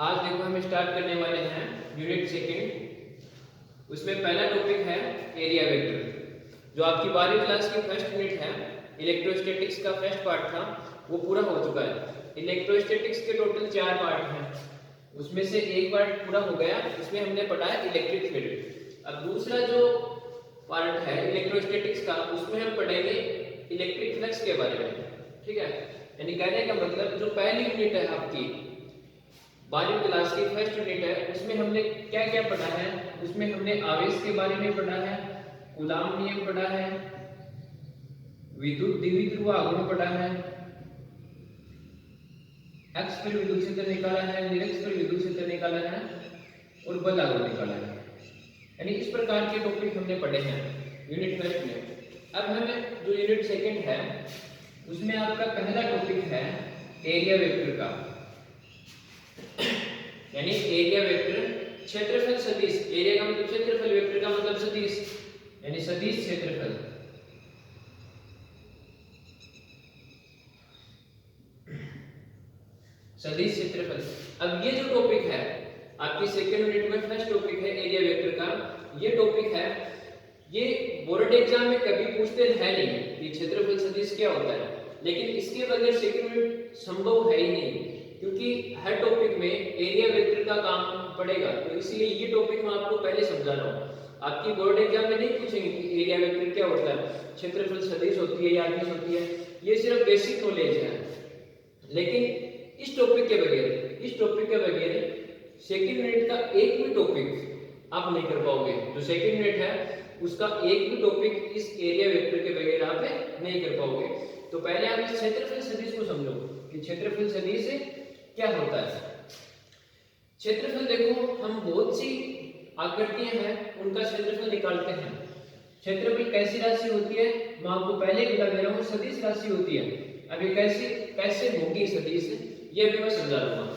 आज देखो हम स्टार्ट करने वाले हैं यूनिट सेकंड। उसमें पहला टॉपिक है एरिया वेक्टर। जो आपकी 12वीं क्लास की फर्स्ट यूनिट है इलेक्ट्रोस्टैटिक्स का फर्स्ट पार्ट था वो पूरा हो चुका है। इलेक्ट्रोस्टैटिक्स के टोटल 4 पार्ट हैं, उसमें से एक पार्ट पूरा हो गया, उसमें हमने पढ़ा है इलेक्ट्रिक फील्ड। अब दूसरा जो पार्ट है इलेक्ट्रोस्टैटिक्स का उसमें हम पढ़ेंगे इलेक्ट्रिक फ्लक्स के बारे में। ठीक है, यानी कहने का मतलब जो पहली यूनिट है आपकी 12वीं क्लास की फर्स्ट यूनिट है उसमें हमने क्या क्या पढ़ा है। उसमें हमने आवेश के बारे में पढ़ा है, कूलाम नियम पढ़ा है, विद्युत द्विध्रुव आघूर्ण पढ़ा है, एक्स पर विद्युत क्षेत्र निकाला है, निरक्ष पर विद्युत क्षेत्र निकाला है और बल आघूर्ण निकाला है। यानी इस प्रकार के टॉपिक हमने पढ़े हैं यूनिट फर्स्ट में। अब हमें जो यूनिट सेकंड है उसमें आपका पहला टॉपिक है एरिया वेक्टर का, यानी एरिया वेक्टर क्षेत्रफल सदिश। एरिया का मतलब क्षेत्रफल, वेक्टर का मतलब सदिश, यानी सदिश क्षेत्रफल। सदिश क्षेत्रफल। अब ये जो टॉपिक है आपकी सेकंड यूनिट में फर्स्ट टॉपिक है एरिया वेक्टर का। ये टॉपिक है, ये बोर्ड एग्जाम में कभी पूछते है नहीं कि क्षेत्रफल सदिश क्या होता है, लेकिन इसके बगैर सेकंड यूनिट संभव है ही नहीं, क्योंकि हर टॉपिक में एरिया वेक्टर का काम पड़ेगा। तो इसलिए ये टॉपिक मैं आपको पहले समझा रहा हूँ। आपकी बोर्ड एग्जाम में नहीं पूछेंगे कि एरिया वेक्टर क्या होता है, क्षेत्रफल सदिश होती है या अदिश होती है, ये सिर्फ बेसिक नॉलेज है। लेकिन इस टॉपिक के बगैर सेकंड यूनिट का एक भी टॉपिक आप नहीं कर पाओगे। जो सेकंड यूनिट है उसका एक भी टॉपिक इस एरिया वेक्टर के बगैर आप नहीं कर पाओगे। तो पहले आप इस क्षेत्रफल सदिश को समझो कि क्षेत्रफल सदिश क्या होता है। क्षेत्रफल देखो, हम बहुत सी आकृतियां हैं उनका क्षेत्रफल निकालते हैं। क्षेत्रफल कैसी राशि होती है मैं आपको पहले ही बता दे रहा हूँ, सदिश राशि होती है। अभी कैसे होगी सदिश ये भी मैं समझा दूंगा।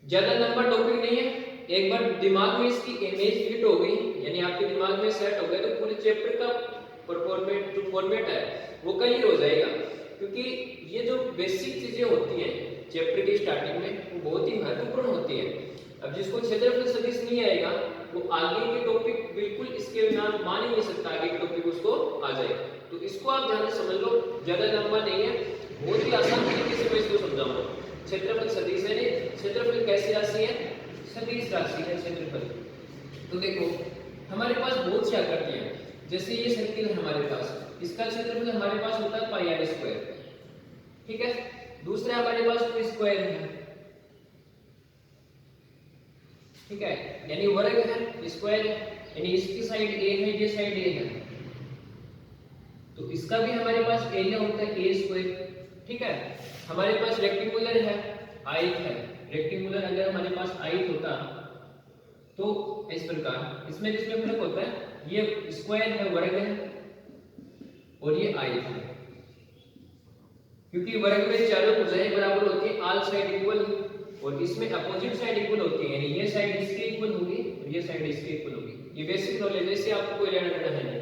ज्यादा लंबा टॉपिक नहीं है, एक बार दिमाग में इसकी इमेज फिट हो गई, यानी आपके दिमाग में सेट हो गया, तो पूरे चैप्टर का जो फॉर्मेट है वो क्लियर हो जाएगा। क्योंकि ये जो बेसिक चीजें होती हैं चैप्टर की स्टार्टिंग में वो बहुत ही महत्वपूर्ण होती है। अब जिसको क्षेत्रफल सदिश नहीं आएगा वो आगे के टॉपिक बिल्कुल इसके बिना मान ही नहीं सकता, आगे के टॉपिक उसको आ जाएगा। तो इसको आप ध्यान से समझ लो, ज्यादा लंबा नहीं है, बहुत ही आसान तरीके से मैं इसको समझाऊंगा। क्षेत्रफल सदिश है, क्षेत्रफल कैसी राशि है, सदिश राशि है क्षेत्रफल। तो देखो हमारे पास बहुत सी आकृतियां हैं, जैसे ये सर्किल है हमारे पास, इसका क्षेत्रफल हमारे पास होता है पाई आर स्क्वायर। ठीक है, दूसरा हमारे पास कोई स्क्वायर है, ठीक है, यानी वर्ग है, स्क्वायर है, यानी इसकी साइड ए है, ये साइड ए है, तो इसका भी हमारे पास एरिया होता है ए स्क्वायर। ठीक है, हमारे पास रेक्टेंगुलर है, आयत है। रेक्टेंगुलर अगर हमारे पास आयत होता तो इस प्रकार, इसमें जिसमें फर्क होता है, ये स्क्वायर है, वर्ग है, और ये आयत है। क्योंकि वर्ग में चारों भुजाएं बराबर होती है, ऑल साइड इक्वल, और इसमें अपोजिट साइड इक्वल होती है, यानी ये साइड इसके इक्वल होगी और ये साइड इसके इक्वल होगी। ये बेसिक नॉलेज है, इससे आपको कोई लेना देना है नहीं।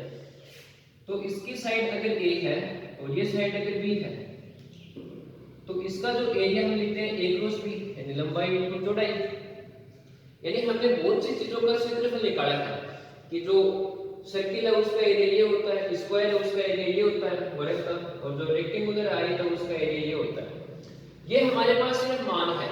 तो इसकी साइड अगर ए है और ये साइड अगर बी है तो इसका जो एरिया हम लिखते हैं ए क्रॉस बी, यानी लंबाई इंटू चौड़ाई। यानी हमने बहुत सी चीजों का क्षेत्रफल निकाला था कि जो सर्किल है उसका एरिया ये होता है, स्क्वायर है उसका एरिया ये होता है वर्ग का, और जो रेक्टेंगुलर आयत है उसका एरिया ये होता है। ये हमारे पास सिर्फ मान है,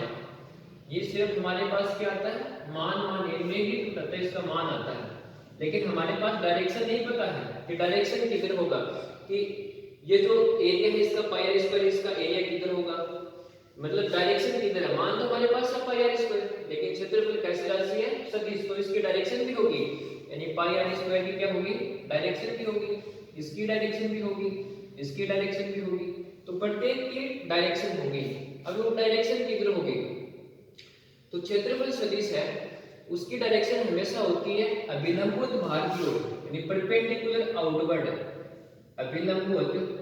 ये सिर्फ हमारे पास क्या आता है, मान इमेजिन करता है, इसका मान आता है। लेकिन हमारे पास डायरेक्शन नहीं पता है कि डायरेक्शन किधर होगा, कि ये जो एरिया है इसका पाई आर स्क्वायर, इसका एरिया किधर होगा, मतलब डायरेक्शन किधर है। मान लो हमारे पास है पाई आर स्क्वायर, लेकिन क्षेत्रफल कैसी राशि है, सदिश, तो इसकी डायरेक्शन भी होगी, यानी पाई आर स्क्वायर की क्या होगी, डायरेक्शन भी होगी, इसकी डायरेक्शन भी होगी, इसकी डायरेक्शन भी होगी, तो प्रत्येक की डायरेक्शन होगी। अब वो डायरेक्शन किधर होगी, तो क्षेत्रफल सदिश है उसकी डायरेक्शन हमेशा होती है अभिलंबुत बाहर की ओर, यानी परपेंडिकुलर आउटवर्ड, अभिलंबुत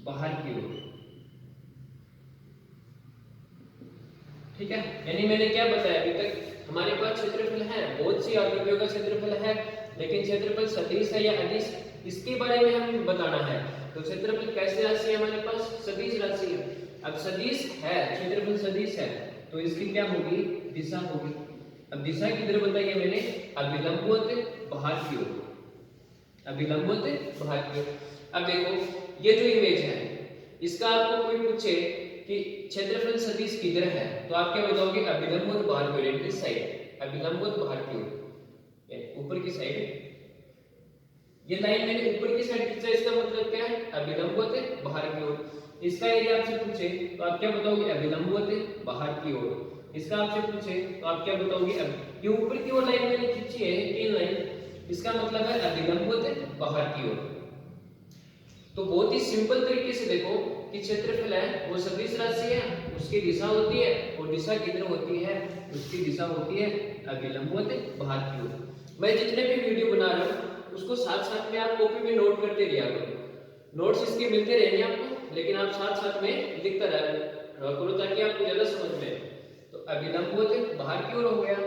बाहर की ओर। ठीक है, यानी मैंने क्या बताया अभी तक, हमारे पास क्षेत्रफल है, बहुत सी आकृतियों का क्षेत्रफल है, लेकिन क्षेत्रफल सदिश है या अदिश इसके बारे में हमें बताना है। तो क्षेत्रफल कैसे राशि है हमारे पास, सदिश राशि है। अब सदिश है, क्षेत्रफल सदिश है, तो इसकी क्या होगी, दिशा होगी। अब दिशा किधर बताइए मैंने, अभिलंबवत बाहर की ओर, अभिलंबवत बाहर की ओर। अब देखो ये जो इमेज है, इसका आपको कोई पूछे कि क्षेत्रफल सदिश किधर है, तो आप क्या बताओगे, अभिलंबवत बाहर की ओर, इस साइड, अभिलंबवत बाहर की ओर, ऊपर की साइड। ये लाइन मैंने ऊपर की साइड खींचा, इसका मतलब क्या है, अभिलंबवत बाहर की ओर। इसका एरिया आपसे पूछे तो आप क्या बताओगे, अभिलंबवत बाहर की ओर। इसका आपसे पूछे तो आप क्या बताओगे, अब ये ऊपर की ओर लाइन मैंने खींची है, तीन लाइन, इसका मतलब है अभिलंबवत बाहर की ओर। तो बहुत ही सिंपल तरीके से देखो कि क्षेत्रफल है वो सदिश राशि है, उसकी दिशा होती है, और दिशा किधर होती है, उसकी दिशा होती है अभिलंबवत बाहर की ओर। मैं जितने भी वीडियो बना रहा हूँ उसको साथ साथ में आप कॉपी में नोट करते रहिए करो, नोट्स इसके मिलते रहेंगे आपको, लेकिन आप साथ साथ में लिखता रहा करो ताकि आपको ज्यादा समझ में आए। तो अभिलंबवत बाहर की ओर हो गया,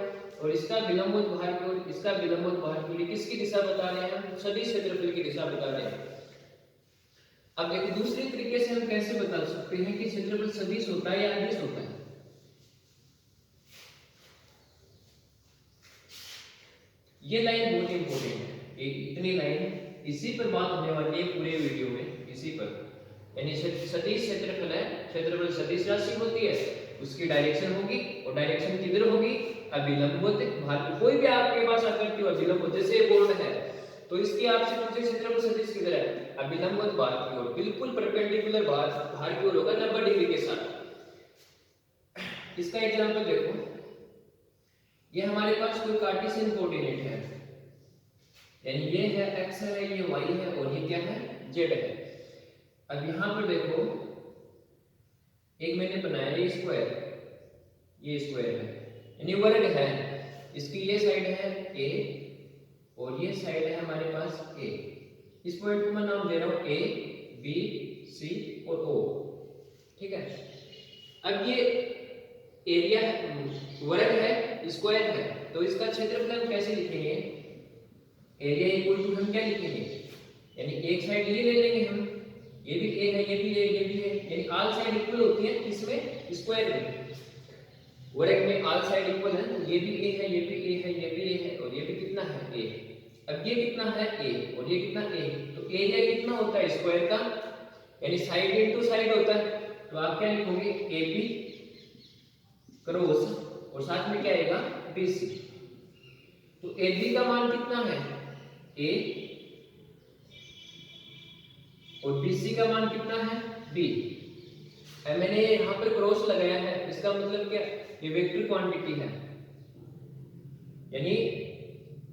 और इसका विलंबवत बाहर की ओर, इसका विलंबवत बाहर की ओर, किसकी दिशा बता रहे हैं, सदिश क्षेत्रफल की दिशा बता रहे हैं। अब एक दूसरे तरीके से हम कैसे बता सकते हैं कि क्षेत्रफल सदिश होता है या अदिश होता है। ये लाइन बहुत इंपॉर्टेंट है, एक इतनी लाइन इसी पर बात होने वाली है पूरे वीडियो में, इसी पर। यानी सदिश क्षेत्रफल है, क्षेत्रफल सदिश राशि होती है, उसकी डायरेक्शन होगी, और डायरेक्शन किधर होगी, अभिलंबवत बाहर। कोई भी आपके पास आकृति हो अभिलंबवत, जैसे बोर्ड है तो इसकी आपसे पूछे क्षेत्रफल सदिश किधर है, अभिलंबवत बाहर की ओर, बिल्कुल परपेंडिकुलर बाहर की ओर होगा 90 डिग्री के साथ। इसका एग्जांपल देखो, ये हमारे पास कोई कार्टेशियन कोऑर्डिनेट है, यानी ये है x है, ये y है, और ये क्या है, z है। अब यहां पर देखो एक मैंने बनाया ये स्क्वायर है, यानी वर्ग है, इसकी ये साइड है a और ये साइड है हमारे पास a। इस पॉइंट को मैं नाम दे रहा हूं a, b, c और o, ठीक है। अब ये एरिया वर्ग है, स्क्वायर है, तो इसका क्षेत्रफल हम कैसे लिखेंगे, एरिया इक्वल टू हम क्या लिखेंगे, यानी एक साइड ये ले लेंगे हम, ये भी a है, ये भी है, ये भी है, यानी ऑल साइड इक्वल होती है किसमें, स्क्वायर में। वर्ग में ऑल साइड इक्वल है, तो ये भी a है, ये भी a है, ये भी a है, और ये भी कितना है a। अब ये कितना है a और ये कितना a, तो एरिया कितना होता है स्क्वायर का, यानी साइड इनटू साइड होता है, तो आप क्या लिखोगे, AB क्रॉस, और साथ में क्या आएगा, BC। तो AB का मान कितना है a, और BC का मान कितना है b। मैंने यहाँ पर क्रॉस लगाया है, इसका मतलब क्या, ये वेक्टर क्वांटिटी है, यानी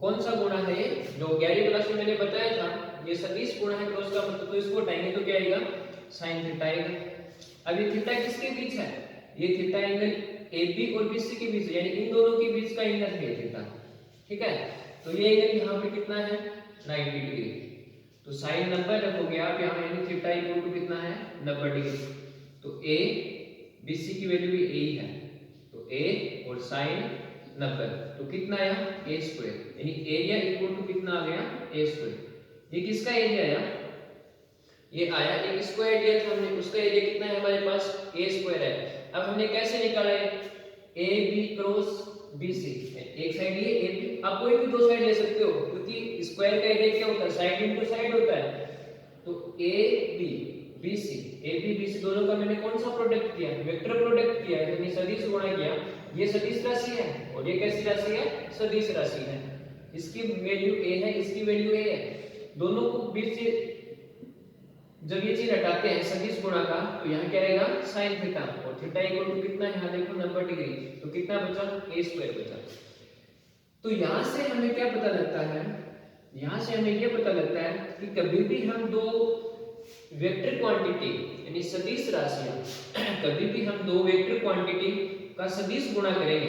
कौन सा गुणा है ये, जो 11वीं क्लास में मैंने बताया था, ये सदिश गुणा है क्रॉस का मतलब, तो इसको हटाएंगे तो क्या आएगा, sin थीटा आएगा। अब ये थीटा किसके बीच है, ये थीटा एंगल AB और BC के बीच, यानी इन दोनों के बीच का एंगल है थीटा, ठीक है। तो ये एंगल यहाँ पे कितना है, 90 डिग्री, तो sin 90 रखोगे आप यहाँ, यानी थीटा इक्वल टू कितना है, 90 डिग्री। तो A BC की वैल्यू भी a ही है, तो a और sin 90, तो कितना आया, a स्क्वायर, यानी एरिया इक्वल टू कितना आ गया, a स्क्वायर। ये किसका एरिया आया, ये आया एक स्क्वायर दिया था हमने, उसका एरिया कितना है हमारे पास, a स्क्वायर है। अब हमने कैसे निकाला है, AB क्रॉस BC, एक साइड ये AB, आप कोई भी दो साइड ले सकते हो, क्योंकि स्क्वायर का एरिया क्या होता है, साइड इनटू साइड होता है। तो AB BC, AB BC दोनों का मैंने कौन सा प्रोडक्ट किया, वेक्टर प्रोडक्ट किया, यानी सदिश गुणा किया। ये सदिश राशि है और ये कैसी राशि है, सदिश राशि है। इसकी वैल्यू a है, इसकी वैल्यू a है, दोनों को बीच से जब ये चीज हटाते हैं सदिश गुणा का, तो यहाँ क्या आएगा, sin थीटा, और थीटा इक्वल टू कितना है, यहाँ देखो 90 डिग्री, तो कितना बचा, a स्क्वायर बचा। तो यहाँ से हमें क्या पता लगता है, यहाँ से हमें ये पता लगता है कि कभी भी हम दो वेक्टर क्वांटिटी यानी सदिश राशियां, कभी भी हम दो वेक्टर क्वांटिटी का सदिश गुणा करेंगे,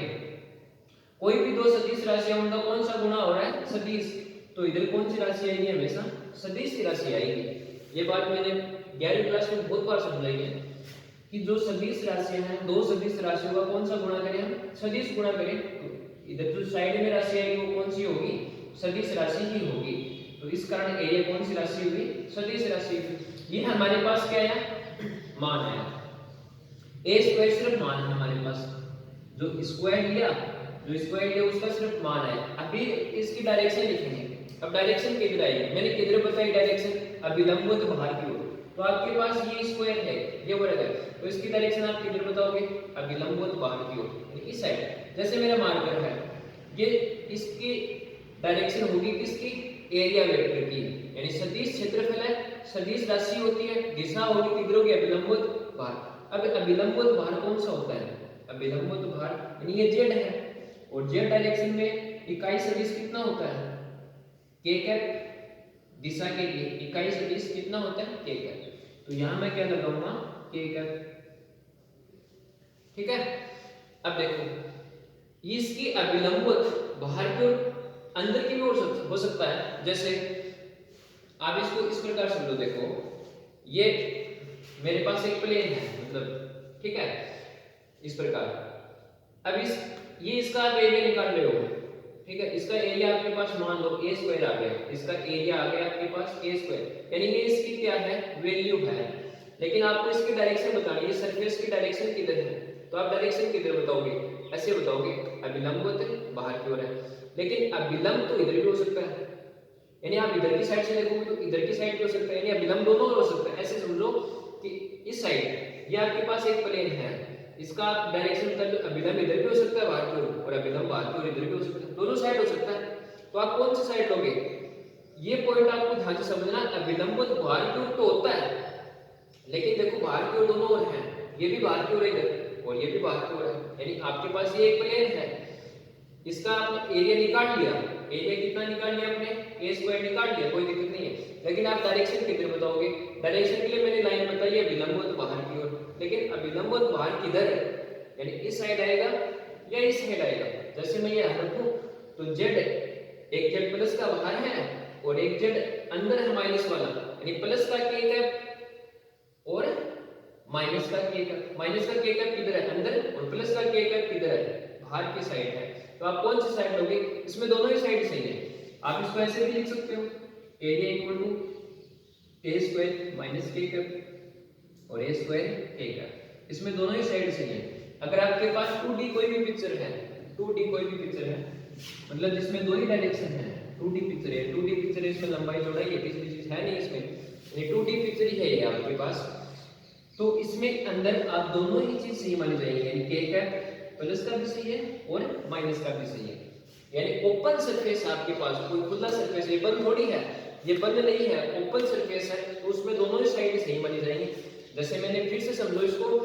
कोई भी दो सदिश राशियां उनका कौन सा गुणा हो रहा है, सदिश, तो इधर कौन सी राशि आएगी, हमेशा सदिश की राशि आएगी। ये बात मैंने 11वीं क्लास में बहुत बार समझाई है कि जो सदिश राशियां हैं, दो सदिश राशियों का कौन सा गुणा करें, हम सदिश गुणा करें, तो इधर जो साइड में राशि आएगी वो कौन सी होगी, सदिश राशि ही होगी। तो इस कारण एरिया कौन सी राशि हुई, सदिश राशि। ये हमारे पास क्या आया, मान आया। ए स्क्वायर सिर्फ मान है हमारे पास, जो स्क्वायर लिया उसका सिर्फ मान है। अभी इसकी डायरेक्शन लिखेंगे। अब डायरेक्शन किधर आएगी, मैंने किधर बताई डायरेक्शन, अब लंबवत बाहर की ओर। तो आपके पास ये स्क्वायर है, ये वर्ग है, तो इसकी डायरेक्शन आप किधर बताओगे, अब लंबवत बाहर की ओर, यानी इस साइड। जैसे मेरा मार्कर है, ये इसकी डायरेक्शन होगी किसकी, एरिया वेक्टर की, यानी सदिश क्षेत्रफल है, सदिश राशि होती है, दिशा होगी किधर होगी, अभिलंबवत बाहर। अब अभिलंबवत बाहर कौन सा होता है, अभिलंबवत बाहर यानी ये z है, और z डायरेक्शन में इकाई सदिश कितना होता है, k कैप। दिशा के लिए इकाई सदिश कितना होता है, k कैप। तो यहां मैं क्या लगाऊंगा, k कैप। ठीक है। अब देखो इसकी अभिलंबवत बाहर की ओर, अंदर की ओर हो सकता है। जैसे आप इसको इस प्रकार समझो, देखो ये मेरे पास एक प्लेन है, मतलब ठीक है इस प्रकार। अब ये इसका आप एरिया निकाल रहे हो, ठीक है, इसका एरिया आपके पास मान लो a स्क्वायर आ गया, इसका एरिया आ गया आपके पास a स्क्वायर, यानी ये इसकी क्या है, वैल्यू है। लेकिन आपको इसकी डायरेक्शन बतानी है, सरफेस की डायरेक्शन किधर है, तो आप डायरेक्शन किधर बताओगे, ऐसे बताओगे अभिलंबवत बाहर की ओर है। लेकिन अभिलंब तो इधर भी हो सकता है, यानी आप इधर की साइड से देखोगे तो इधर की साइड भी हो सकता है, यानी अभिलंब दोनों हो सकता है। ऐसे समझो कि इस साइड ये आपके पास एक प्लेन है, इसका आप डायरेक्शन कर लो, अभिलंब इधर भी हो सकता है बाहर की ओर, और अभिलंब बाहर की ओर इधर भी हो सकता है, दोनों साइड हो सकता है। तो आप कौन सी साइड लोगे, ये पॉइंट आपको ध्यान से समझना। अभिलंब तो बाहर की ओर तो होता है, लेकिन देखो बाहर की ओर दोनों ओर है, ये भी बाहर की ओर है इधर, और ये भी बाहर की ओर है, यानी आपके पास ये एक प्लेन है, इसका आपने एरिया निकाल लिया, एरिया कितना निकाल लिया आपने, a स्क्वायर निकाल लिया, कोई दिक्कत नहीं है। लेकिन आप डायरेक्शन किधर बताओगे, डायरेक्शन के लिए मैंने लाइन बताई है अभिलंबवत बाहर की ओर, लेकिन अभिलंबवत बाहर किधर है, यानी इस साइड आएगा या इस साइड आएगा। जैसे मैं ये रखूं तो z, एक z प्लस का बाहर है और एक z अंदर है माइनस वाला, यानी प्लस का k कैप और माइनस का k कैप। माइनस का k कैप किधर है, अंदर, और प्लस का k कैप किधर है, बाहर की साइड है। तो आप कौन सी साइड लोगे, इसमें दोनों ही साइड सही है। आप इसको ऐसे भी लिख सकते हो, area equal to a square minus k cap और a स्क्वायर k कैप, इसमें दोनों ही साइड सही है। अगर आपके पास 2D कोई भी पिक्चर है, 2D कोई भी पिक्चर है, मतलब जिसमें दो ही डायरेक्शन है, 2D पिक्चर है, 2D पिक्चर है, इसमें लंबाई चौड़ाई है, किसी चीज है नहीं इसमें, ये 2D पिक्चर ही है ये आपके पास। तो इसमें अंदर आप दोनों ही चीज सही मानी जाएगी, यानी k कैप प्लस का भी सही है और माइनस का भी सही है। यानी ओपन सरफेस आपके पास, कोई खुला सरफेस, ये बंद थोड़ी है, ये बंद नहीं है, ओपन सरफेस है, तो उसमें दोनों ही साइड सही मानी जाएंगी। जैसे मैंने फिर से समझो इसको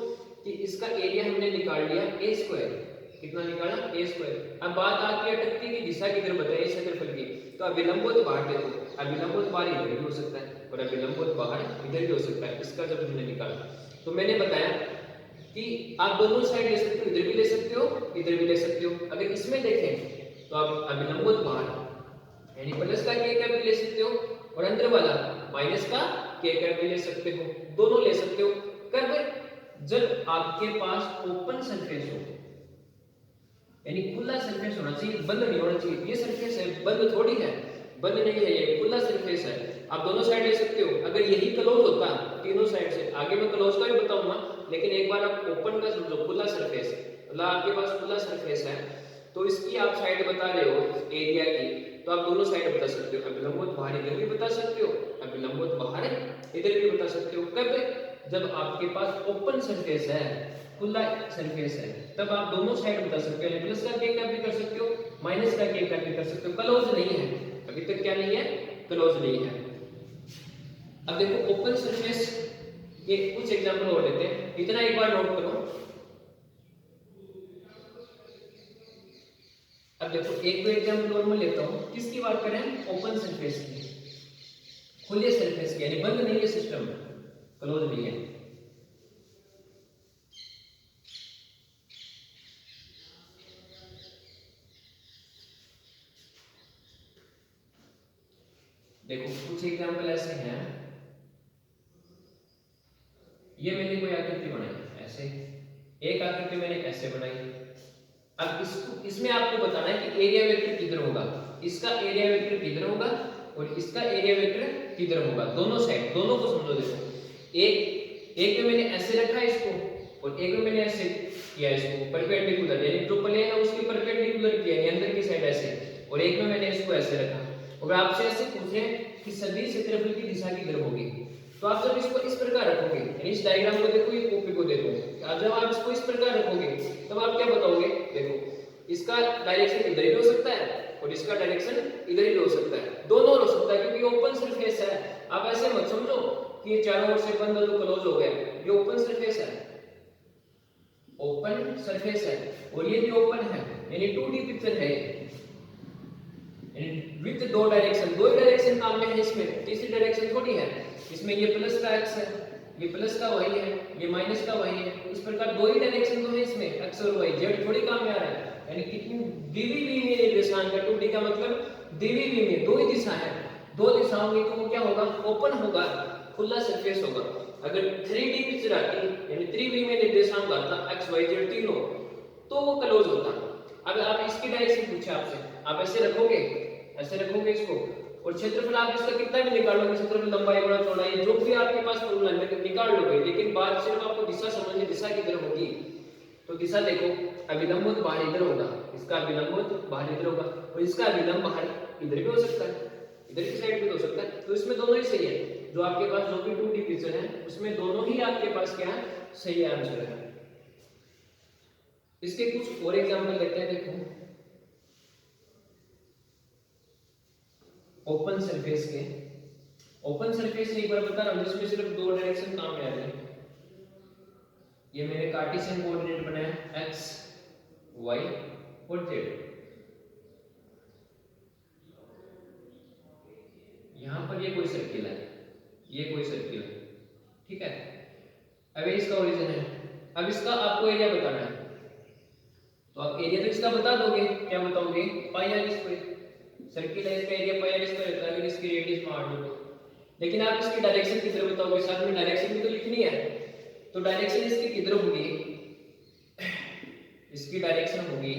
कि इसका एरिया हमने निकाल लिया a स्क्वायर, कितना निकाला, a स्क्वायर। अब बात आती है अटकती की दिशा किधर बताइए क्षेत्रफल की, तो अभिलंबवत बाहर देखो, अभिलंबवत बाहर इधर भी हो सकता है और अभिलंबवत बाहर इधर भी हो सकता है। इसका जब हमने निकाला तो मैंने बताया कि आप दोनों साइड ले सकते हो, इधर भी ले सकते हो, इधर भी ले सकते हो। अगर इसमें देखें तो आप अभिलंबवत बाहर यानी प्लस का k कैप भी ले सकते हो और अंदर वाला माइनस का k कैप भी ले सकते हो, दोनों ले सकते हो। कब, जब आपके पास ओपन सरफेस हो, यानी खुला सरफेस होना चाहिए, बंद नहीं होना चाहिए। ये सरफेस है, बंद थोड़ी है, बंद नहीं है, ये खुला सरफेस है, आप दोनों साइड ले सकते हो। अगर यही क्लोज होता तीनों साइड से, आगे मैं क्लोज का भी बताऊंगा, लेकिन एक बार आप ओपन का समझो, खुला सरफेस, मतलब आपके पास खुला सरफेस है, तो इसकी आप साइड बता रहे हो एरिया की, तो आप दोनों साइड बता सकते हो, अभिलंबवत बाहर इधर भी बता सकते हो, अभिलंबवत बाहर इधर भी बता सकते हो। कब, जब आपके पास ओपन सरफेस है, खुला सरफेस है, तब आप दोनों साइड बता सकते हो, प्लस का k कैप भी कर सकते हो, माइनस का k कैप भी कर सकते हो। क्लोज नहीं है, अभी तक क्या नहीं है, क्लोज नहीं है। अब देखो ओपन सरफेस के कुछ एग्जांपल और लेते हैं, इतना एक बार नोट करो। अब देखो एक दो एग्जांपल और मैं लेता हूं, किसकी बात करें, ओपन सरफेस की, खुले सरफेस की, यानी बंद नहीं है सिस्टम, क्लोज नहीं है। देखो कुछ एग्जांपल ऐसे हैं, ये मैंने कोई आकृति बनाई ऐसे, एक आकृति मैंने ऐसे बनाई। अब इसको, इसमें आपको बताना है कि एरिया वेक्टर किधर होगा, इसका एरिया वेक्टर किधर होगा और इसका एरिया वेक्टर किधर होगा, दोनों साइड, दोनों को समझो। देखो एक में मैंने ऐसे रखा है इसको, और एक में मैंने ऐसे किया इसको परपेंडिकुलर, यानी जो प्लेन है उसके परपेंडिकुलर किया, यानी अंदर की साइड ऐसे, और एक में मैंने इसको ऐसे रखा। और आपसे ऐसे पूछे कि सदिश क्षेत्रफल की दिशा किधर होगी, तो आप जब इसको इस प्रकार रखोगे, यानी इस डायग्राम को देखो, ये कॉपी को देखो, अब जब आप इसको इस प्रकार रखोगे तब आप क्या बताओगे, देखो इसका डायरेक्शन इधर ही हो सकता है और इसका डायरेक्शन इधर ही हो सकता है, दोनों हो सकता है, क्योंकि ओपन सरफेस है। आप ऐसे मत समझो कि ये चारों ओर से बंद है तो क्लोज हो गया, ये ओपन सरफेस है, ओपन सरफेस है, और ये भी ओपन है, यानी 2D पिक्चर है, विथ दो डायरेक्शन, दो डायरेक्शन काम में है इसमें, तीसरी डायरेक्शन थोड़ी है इसमें, ये प्लस का एक्स है, ये प्लस का वाई है, ये माइनस का वाई है, इस प्रकार दो ही डायरेक्शन तो है इसमें, एक्स और वाई, जेड थोड़ी काम में आ रहा है, यानी कितनी द्विविमीय में निर्देशांक है, 2D का मतलब द्विविमीय में, दो ही दिशा है, दो दिशाओं में, तो वो क्या होगा, ओपन होगा, खुला सरफेस होगा। अगर 3D पिक्चर आती, यानी त्रिविमीय निर्देशांक आता x y z तीनों, तो वो क्लोज होता। अब आप इसकी डायरेक्शन पूछे आपसे, आप ऐसे रखोगे, ऐसे रखोगे इसको, और क्षेत्रफल आप इसका कितना भी निकाल लोगे, क्षेत्रफल लंबाई गुणा चौड़ाई जो भी आपके पास फॉर्मूला है निकाल लोगे, लेकिन बात सिर्फ आपको दिशा समझनी, दिशा किधर होगी, तो दिशा देखो, अभिलंब बाहर इधर होगा, इसका अभिलंब बाहर इधर होगा, और इसका अभिलंब बाहर इधर भी हो सकता है, इधर की साइड भी हो सकता है, तो इसमें दोनों ही सही है, जो आपके पास जो भी 2D पिक्चर है उसमें दोनों ही आपके पास क्या है, सही आंसर है। इसके कुछ और एग्जांपल लेते हैं, देखो ओपन सरफेस के, ओपन सरफेस एक बार बता रहा हूं जिसमें सिर्फ दो डायरेक्शन काम में आ रहे हैं, ये मैंने कार्टेशियन कोऑर्डिनेट बनाया x y और z, यहां पर ये कोई सर्किल है, ये कोई सर्किल है, ठीक है, अब ये इसका ओरिजिन है, अब इसका आपको एरिया बताना है, तो आप एरिया तो इसका बता दोगे, क्या बताओगे, पाई आर स्क्वायर, सर्किल है इसका एरिया पाई आर स्क्वायर होता है, अगर इसकी रेडियस मान लो तो, लेकिन आप इसकी डायरेक्शन किधर बताओगे, साथ में डायरेक्शन भी तो लिखनी है, तो डायरेक्शन इसकी किधर होगी, इसकी डायरेक्शन होगी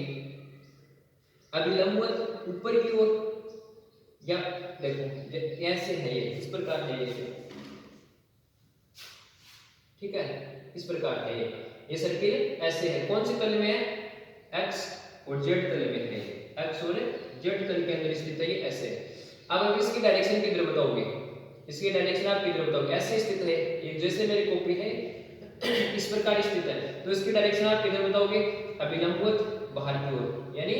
अभिलंबवत ऊपर की ओर, या देखो ऐसे है, ये इस प्रकार है, ये ठीक है, इस प्रकार है, ये सर्किल ऐसे है, कौन से तल में है, x और z तल में है, x और z तल के अंदर स्थित है, ये ऐसे है। अब आप इसकी डायरेक्शन किधर बताओगे, इसकी डायरेक्शन आप किधर बताओगे, ऐसे स्थित है, ये जैसे मेरी कॉपी है इस प्रकार स्थित है, तो इसकी डायरेक्शन आप किधर बताओगे, अभिलंबवत बाहर की ओर, यानी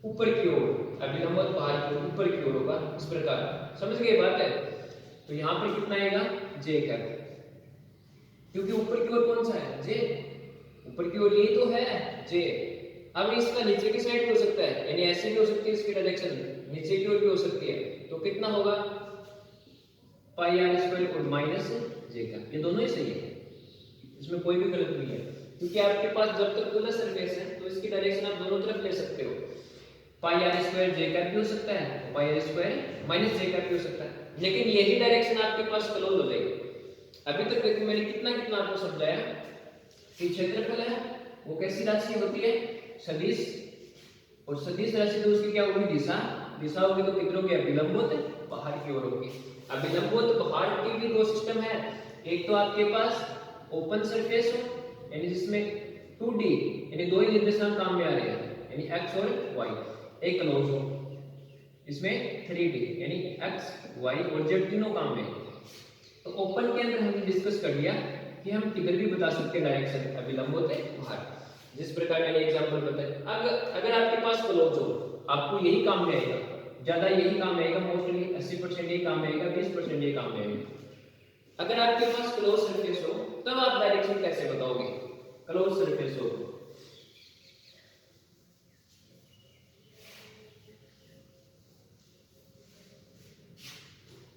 ऊपर की ओर, अभिलंबवत बाहर की ओर, ऊपर की ओर होगा, इस प्रकार, समझ गए बात है। तो यहाँ पर कितना आएगा, j का, क्योंकि ऊपर की ओर कौन सा है, j, ऊपर की ओर यही तो है j। अब इसका नीचे की साइड भी हो सकता है, यानी ऐसे भी हो सकती है इसकी डायरेक्शन, नीचे की ओर भी हो सकती है, तो कितना होगा, पाई आर स्क्वायर और माइनस j का, ये दोनों ही सही है, इसमें कोई भी गलत नहीं है, क्योंकि आपके पास जब तक खुला सरफेस है तो इसकी डायरेक्शन आप दोनों तरफ ले सकते हो, पाई आर स्क्वायर j का भी हो सकता है, पाई आर स्क्वायर माइनस j का भी हो सकता है, लेकिन यही डायरेक्शन आपके पास क्लोज हो जाएगी। अभी तक देखो मैंने कितना कितना आपको समझाया कि क्षेत्रफल है वो कैसी राशि होती है, सदिश, और सदिश राशि तो उसकी क्या होगी, दिशा, दिशा होगी तो किधर होगी, अभिलंबवत बाहर की ओर होगी। अभिलंबवत बाहर की भी दो सिस्टम है, एक तो आपके पास ओपन सरफेस हो, यानी जिसमें 2D यानी दो ही निर्देशांक काम में आ रहे हैं, यानी x और y, एक क्लोज हो, इसमें 3D यानी x y और z तीनों काम में। तो ओपन के अंदर हमने डिस्कस कर लिया कि हम किधर भी बता सकते हैं डायरेक्शन, अभिलंबवत है बाहर, जिस प्रकार मैंने एग्जांपल बताया। अगर आपके पास क्लोज हो, आपको यही काम में आएगा, ज्यादा यही काम में आएगा, मोस्टली 80% यही काम में आएगा, 20% यही काम में आएगा। अगर आपके पास क्लोज सरफेस हो तब आप डायरेक्शन कैसे बताओगे, क्लोज सरफेस हो,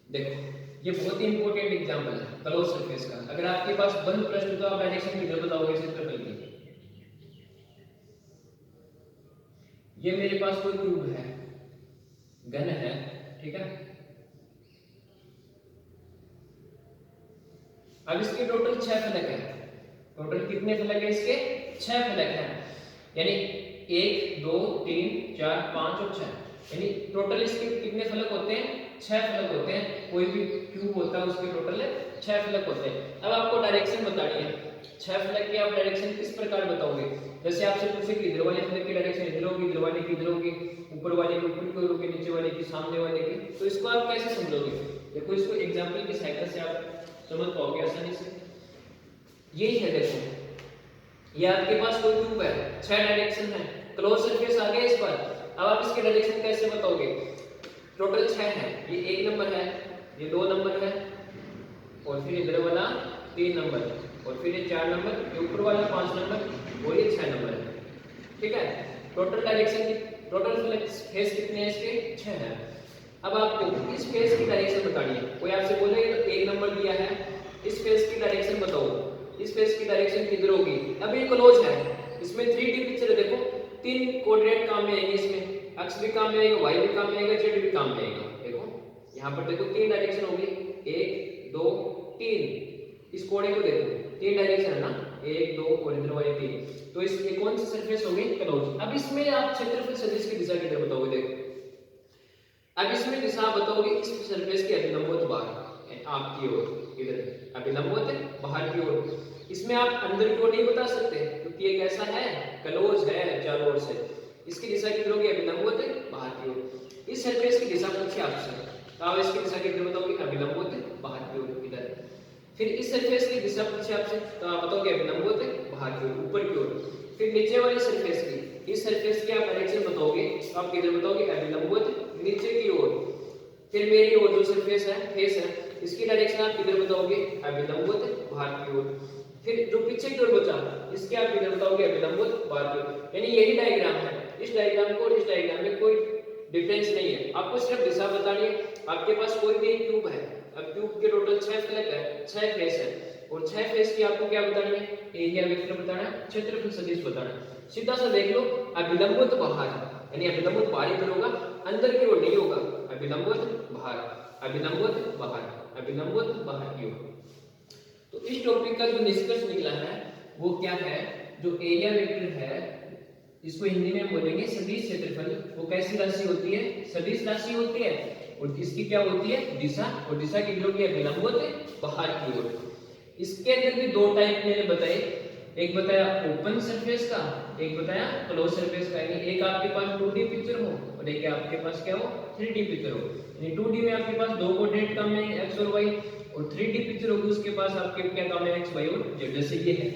देखो ये बहुत ही इंपॉर्टेंट एग्जांपल है क्लोज सरफेस का। अगर आपके पास बंद प्रश्न तो आप डायरेक्शन किधर बताओगे क्षेत्रफल की। ये मेरे पास कोई क्यूब है, घन है, ठीक है, अब इसके टोटल 6 फलक है, टोटल कितने फलक है इसके, 6 फलक है, यानी 1 2 3 4 5 और 6, यानी टोटल इसके कितने फलक होते हैं, 6 फलक होते हैं। कोई भी क्यूब होता है उसके टोटल 6 फलक होते हैं। अब आपको डायरेक्शन बतानी है, छह फलक की आप डायरेक्शन किस प्रकार बताओगे? जैसे आपसे पूछे कि इधर वाले फलक की डायरेक्शन इधर होगी, इधर वाले की इधर होगी, ऊपर वाले की ऊपर की ओर होगी, नीचे वाले की सामने वाले की, तो इसको आप कैसे समझोगे? देखो इसको एग्जांपल की सहायता से आप समझ पाओगे आसानी से। यही है, देखो ये आपके पास कोई ट्यूब है, छह डायरेक्शन है, क्लोज सरफेस आ गया इस पर। अब आप इसके डायरेक्शन कैसे बताओगे? टोटल 6 है, ये 1 नंबर है, ये 2 नंबर है, और फिर इधर वाला 3 नंबर, और फिर ये 4 नंबर, ये ऊपर वाला 5 नंबर, और ये 6 नंबर है। ठीक है, टोटल डायरेक्शन की टोटल फेस कितने हैं इसके? 6 है। अब आपको इस फेस की डायरेक्शन बतानी है। कोई आपसे बोलेगा 1 नंबर दिया है, इस फेस की डायरेक्शन बताओ, इस फेस की डायरेक्शन किधर होगी? अब ये क्लोज है, इसमें 3D पिक्चर है, देखो 3 कोऑर्डिनेट काम में आएंगे, इसमें x भी काम में आएगा, y भी काम में आएगा, z भी काम में आएगा। देखो यहाँ पर देखो 3 डायरेक्शन होगी, 1 2 3। इस कोने को देखो 3 डायरेक्शन है ना, 1 2 और इधर वाले 3, तो इस ये कौन सी सरफेस होगी? क्लोज। अब इसमें आप क्षेत्रफल सदिश की दिशा किधर बताओगे? देखो अब इसमें दिशा बताओगे इस सरफेस की अभिलंबवत बाहर आपकी ओर, इधर अभिलंबवत बाहर की ओर। इसमें आप अंदर की ओर नहीं बता सकते क्योंकि ये कैसा है? क्लोज है चारों ओर से। इसकी दिशा किधर होगी? अभिलंबवत बाहर की ओर। इस सरफेस की दिशा पूछे आपसे, तो आप इसकी दिशा किधर बताओगे? अभिलंबवत बाहर की ओर, इधर। फिर इस सरफेस की दिशा पूछे आपसे, तो आप बताओगे अभिलंबवत बाहर की ओर, ऊपर की ओर। फिर नीचे वाली सरफेस की, इस सरफेस की आप डायरेक्शन बताओगे, तो आप किधर बताओगे? अभिलंबवत नीचे की ओर। फिर मेरी ओर जो सरफेस है, फेस है, इसकी डायरेक्शन आप किधर बताओगे? अभिलंबवत बाहर की ओर। फिर जो पीछे की ओर बचा, इसके आप किधर बताओगे? अभिलंबवत बाहर की ओर। यानी यही डायग्राम है। इस डायग्राम को और इस डायग्राम में कोई डिफरेंस नहीं है, आपको सिर्फ दिशा बतानी है। आपके पास कोई भी एक ट्यूब है, अब ट्यूब के टोटल 6 फलक है, 6 फेस है, और 6 फेस की आपको क्या बतानी है? एरिया वेक्टर बताना है, क्षेत्रफल सदिश बताना है। सीधा सा देख लो, अभिलंबवत बाहर, यानी अभिलंबवत बाहर इधर होगा, अंदर की ओर नहीं होगा। अभिलंबवत बाहर, अभिलंबवत बाहर, अभिलंबवत बाहर की ओर। तो इस टॉपिक का जो निष्कर्ष निकला है वो क्या है? जो एरिया वेक्टर है, इसको हिंदी में बोलेंगे सदिश क्षेत्रफल। वो कैसी राशि होती है? सदिश राशि होती है, और इसकी क्या होती है? दिशा। और दिशा की होती है अभिलंबवत बाहर की ओर। इसके अंदर भी 2 टाइप मैंने बताए, एक बताया ओपन सरफेस का, एक बताया क्लोज सरफेस का। यानी एक आपके पास 2D पिक्चर हो और एक आपके पास क्या हो? 3D पिक्चर हो। यानी 2D में आपके पास 2 कोऑर्डिनेट काम में x और y, और 3D पिक्चर होगी उसके पास आपके क्या काम है? x y और z, जैसे ये है।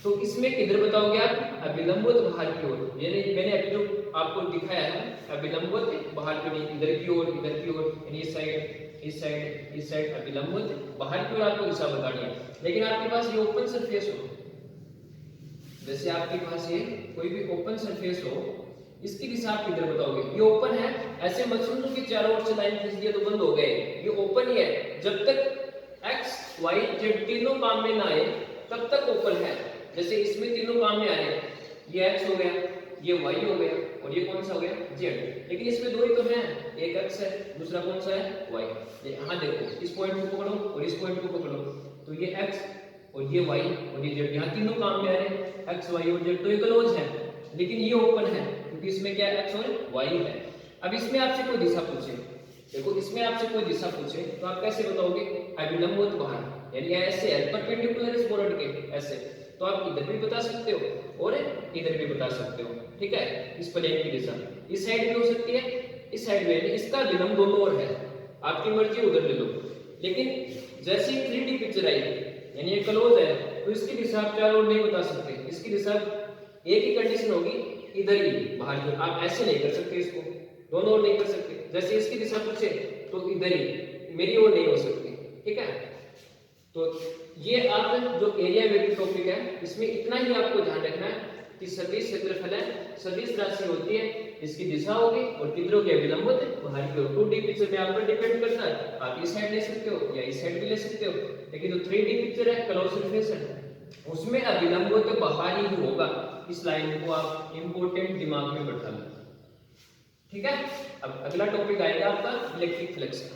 तो इसमें किधर बताओगे आप? अभिलंबवत बाहर की ओर। यानी मैंने अभी जो आपको दिखाया है अभिलंबवत बाहर की ओर, इधर की ओर, इधर की ओर, यानी इस साइड, इस साइड, इस साइड, अभिलंबवत बाहर की ओर आपको दिशा बतानी है। लेकिन आपके पास ये ओपन सरफेस हो, जैसे आपके पास ये कोई भी ओपन सरफेस हो, इसकी दिशा आप किधर बताओगे? ये ओपन है, ऐसे मत समझो कि चारों ओर से लाइन खींच दिया तो बंद हो गए, ये ओपन ही है। जब तक x y z तीनों काम में ना आए तब तक ओपन है। जैसे इसमें तीनों काम में आ रहे हैं, ये x हो गया, ये y हो गया, और ये कौन सा हो गया? z। लेकिन इसमें 2 ही तो हैं, एक x है, दूसरा कौन सा है? y। यहाँ देखो, इस पॉइंट को पकड़ो और इस पॉइंट को पकड़ो, तो ये x और ये y और ये z, यहाँ तीनों काम में आ रहे हैं, x y और z, तो ये क्लोज है। लेकिन ये ओपन है क्योंकि इसमें क्या x और y है। अब इसमें आपसे कोई दिशा पूछे, देखो इसमें आपसे कोई दिशा पूछे तो आप कैसे बताओगे? अभिलंबवत बाहर, यानी ऐसे है परपेंडिकुलर इस बोर्ड के ऐसे, तो आप इधर भी बता सकते हो और इधर भी बता सकते हो। ठीक है, इस प्लेन की दिशा इस साइड भी हो सकती है, इस साइड में, इसका विलंब दोनों ओर है, आपकी मर्जी उधर ले लो। लेकिन जैसे ही 3D पिक्चर आई, यानी ये क्लोज है, तो इसकी दिशा आप चारों ओर नहीं बता सकते। इसकी दिशा एक ही कंडीशन होगी, इधर ही बाहर की। आप ऐसे नहीं कर सकते, इसको दोनों ओर नहीं कर सकते। जैसे इसकी दिशा पूछे तो इधर ही, मेरी ओर नहीं हो सकती। ठीक है, तो ये आप जो एरिया वेक्टर टॉपिक है, इसमें इतना ही आपको ध्यान रखना है कि सदिश क्षेत्रफल है, सदिश राशि होती है, इसकी दिशा होगी और किधरों की अभिलंबवत बाहर की ओर। 2D पिक्चर में आप पर डिपेंड करता है, आप इस साइड ले सकते हो या इस साइड भी ले सकते हो। लेकिन जो 3D पिक्चर है, क्लोज सरफेस है, उसमें अभिलंबवत बाहर ही होगा। इस लाइन को आप इंपॉर्टेंट दिमाग में बैठा लो। ठीक है, अब अगला टॉपिक आएगा आपका इलेक्ट्रिक फ्लक्स का।